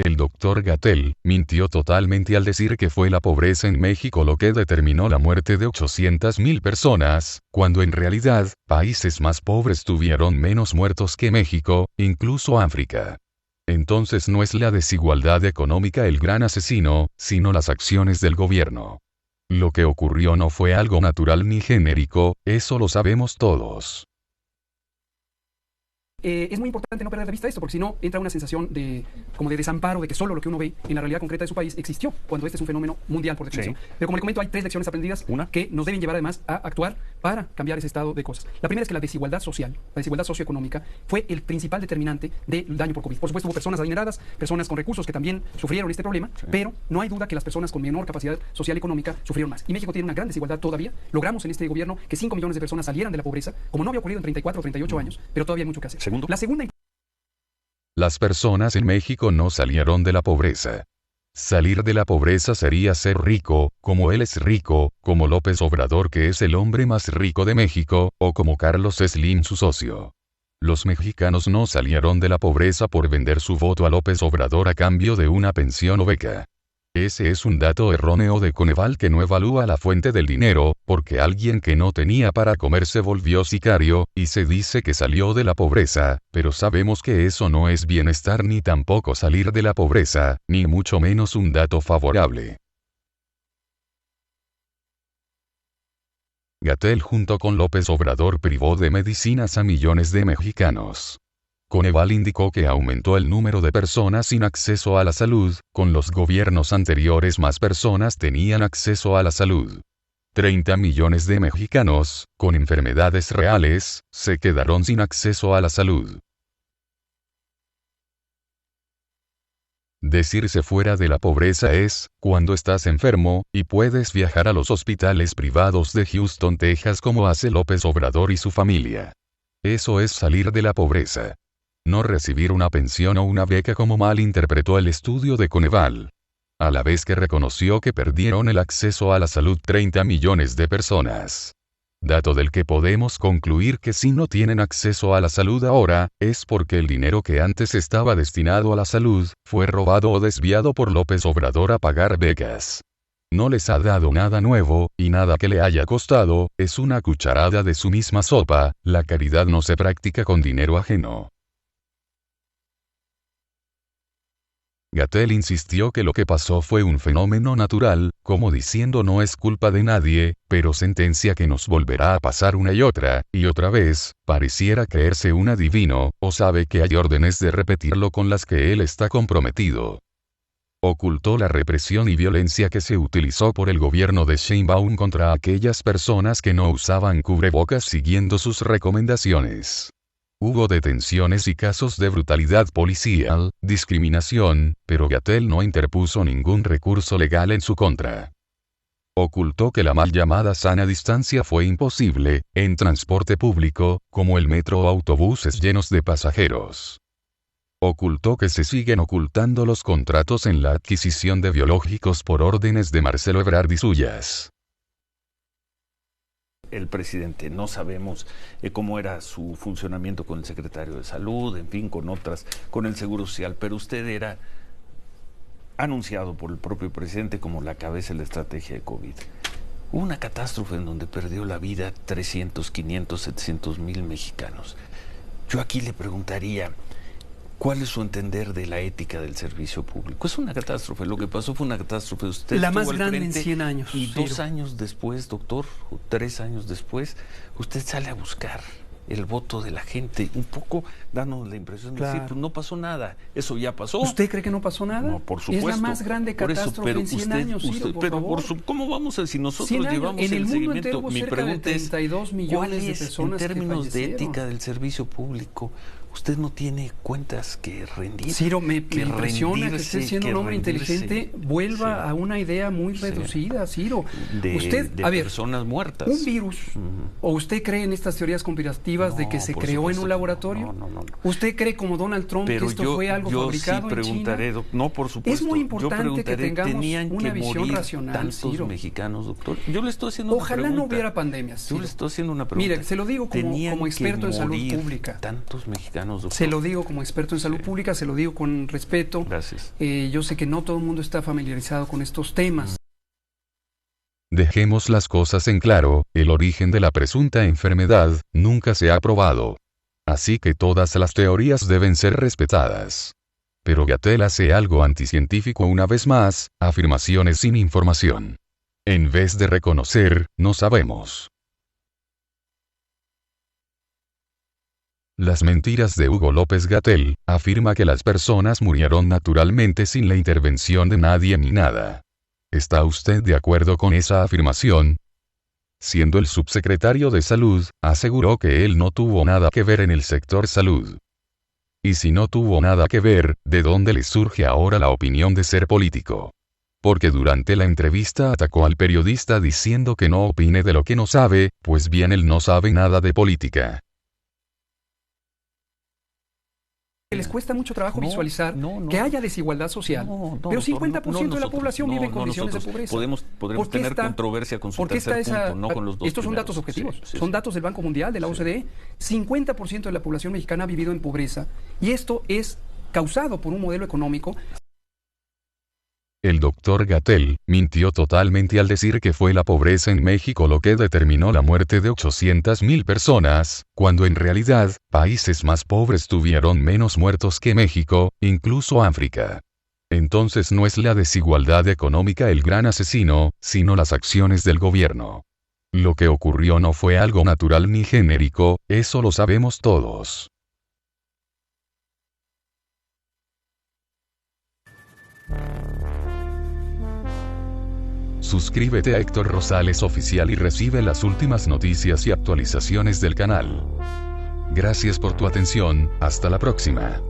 El doctor Gatell mintió totalmente al decir que fue la pobreza en México lo que determinó la muerte de 800,000 personas, cuando en realidad, países más pobres tuvieron menos muertos que México, incluso África. Entonces no es la desigualdad económica el gran asesino, sino las acciones del gobierno. Lo que ocurrió no fue algo natural ni genérico, eso lo sabemos todos. Es muy importante no perder de vista esto, porque si no entra una sensación como de desamparo, de que solo lo que uno ve en la realidad concreta de su país existió, cuando este es un fenómeno mundial por definición. Sí. Pero como le comento, hay 3 lecciones aprendidas que nos deben llevar además a actuar para cambiar ese estado de cosas. La primera es que la desigualdad social, la desigualdad socioeconómica, fue el principal determinante del daño por COVID. Por supuesto, hubo personas adineradas, personas con recursos que también sufrieron este problema, pero no hay duda que las personas con menor capacidad social y económica sufrieron más. Y México tiene una gran desigualdad todavía. Logramos en este gobierno que 5 millones de personas salieran de la pobreza, como no había ocurrido en 34 o 38 años, pero todavía hay mucho que hacer. La segunda. Las personas en México no salieron de la pobreza. Salir de la pobreza sería ser rico, como él es rico, como López Obrador que es el hombre más rico de México, o como Carlos Slim su socio. Los mexicanos no salieron de la pobreza por vender su voto a López Obrador a cambio de una pensión o beca. Ese es un dato erróneo de Coneval que no evalúa la fuente del dinero, porque alguien que no tenía para comer se volvió sicario, y se dice que salió de la pobreza, pero sabemos que eso no es bienestar ni tampoco salir de la pobreza, ni mucho menos un dato favorable. Gatell junto con López Obrador privó de medicinas a millones de mexicanos. Coneval indicó que aumentó el número de personas sin acceso a la salud, con los gobiernos anteriores más personas tenían acceso a la salud. 30 millones de mexicanos, con enfermedades reales, se quedaron sin acceso a la salud. Decirse fuera de la pobreza es, cuando estás enfermo, y puedes viajar a los hospitales privados de Houston, Texas como hace López Obrador y su familia. Eso es salir de la pobreza. No recibir una pensión o una beca como mal interpretó el estudio de Coneval. A la vez que reconoció que perdieron el acceso a la salud 30 millones de personas. Dato del que podemos concluir que si no tienen acceso a la salud ahora, es porque el dinero que antes estaba destinado a la salud, fue robado o desviado por López Obrador a pagar becas. No les ha dado nada nuevo, y nada que le haya costado, es una cucharada de su misma sopa, la caridad no se practica con dinero ajeno. Gatell insistió que lo que pasó fue un fenómeno natural, como diciendo no es culpa de nadie, pero sentencia que nos volverá a pasar una y otra vez, pareciera creerse un adivino, o sabe que hay órdenes de repetirlo con las que él está comprometido. Ocultó la represión y violencia que se utilizó por el gobierno de Sheinbaum contra aquellas personas que no usaban cubrebocas siguiendo sus recomendaciones. Hubo detenciones y casos de brutalidad policial, discriminación, pero Gatell no interpuso ningún recurso legal en su contra. Ocultó que la mal llamada sana distancia fue imposible, en transporte público, como el metro o autobuses llenos de pasajeros. Ocultó que se siguen ocultando los contratos en la adquisición de biológicos por órdenes de Marcelo Ebrard y suyas. El presidente, no sabemos cómo era su funcionamiento con el secretario de Salud, en fin, con el Seguro Social, pero usted era anunciado por el propio presidente como la cabeza de la estrategia de COVID. Hubo una catástrofe en donde perdió la vida 300, 500, 700 mil mexicanos. Yo aquí le preguntaría, ¿cuál es su entender de la ética del servicio público? Es una catástrofe, lo que pasó fue una catástrofe. Usted la más grande en 100 años. Y 2 años después, doctor, o 3 años después, usted sale a buscar el voto de la gente, un poco dándonos la impresión de decir, pues no pasó nada, eso ya pasó. ¿Usted cree que no pasó nada? No, por supuesto. Es la más grande catástrofe en 100 años, Ciro, por favor. ¿Cómo vamos a decir? Nosotros llevamos en el mundo seguimiento. entero hubo cerca de 32 millones de personas en términos que de ética del servicio público? Usted no tiene cuentas que rendir. Ciro, me impresiona que usted, siendo un hombre inteligente, vuelva a una idea muy reducida, Ciro. De personas muertas. Un virus. ¿O usted cree en estas teorías conspirativas de que se creó en un laboratorio? No. ¿Usted cree, como Donald Trump, que esto fue algo fabricado en China? No, por supuesto. Es muy importante que tengamos una visión racional, tantos Ciro. Mexicanos, doctor. Yo le estoy haciendo una pregunta. Ojalá no hubiera pandemias, Ciro. Yo le estoy haciendo una pregunta. Mire, se lo digo como experto en salud pública. Tantos mexicanos mexicanos, doctor. Se lo digo como experto en salud pública, se lo digo con respeto. Gracias. Yo sé que no todo el mundo está familiarizado con estos temas. Dejemos las cosas en claro, el origen de la presunta enfermedad nunca se ha probado. Así que todas las teorías deben ser respetadas. Pero Gatell hace algo anticientífico una vez más, afirmaciones sin información. En vez de reconocer, no sabemos. Las mentiras de Hugo López Gatell, afirma que las personas murieron naturalmente sin la intervención de nadie ni nada. ¿Está usted de acuerdo con esa afirmación? Siendo el subsecretario de Salud, aseguró que él no tuvo nada que ver en el sector salud. Y si no tuvo nada que ver, ¿de dónde le surge ahora la opinión de ser político? Porque durante la entrevista atacó al periodista diciendo que no opine de lo que no sabe, pues bien él no sabe nada de política. Les cuesta mucho trabajo visualizar que haya desigualdad social, pero 50% de la población vive en condiciones de pobreza. Podremos tener controversia con su tercer punto, no con los dos Estos son datos objetivos, son datos del Banco Mundial, de la OCDE. 50% de la población mexicana ha vivido en pobreza, y esto es causado por un modelo económico. El doctor Gatell mintió totalmente al decir que fue la pobreza en México lo que determinó la muerte de 800,000 personas, cuando en realidad, países más pobres tuvieron menos muertos que México, incluso África. Entonces no es la desigualdad económica el gran asesino, sino las acciones del gobierno. Lo que ocurrió no fue algo natural ni genérico, eso lo sabemos todos. Suscríbete a Héctor Rosales Oficial y recibe las últimas noticias y actualizaciones del canal. Gracias por tu atención, hasta la próxima.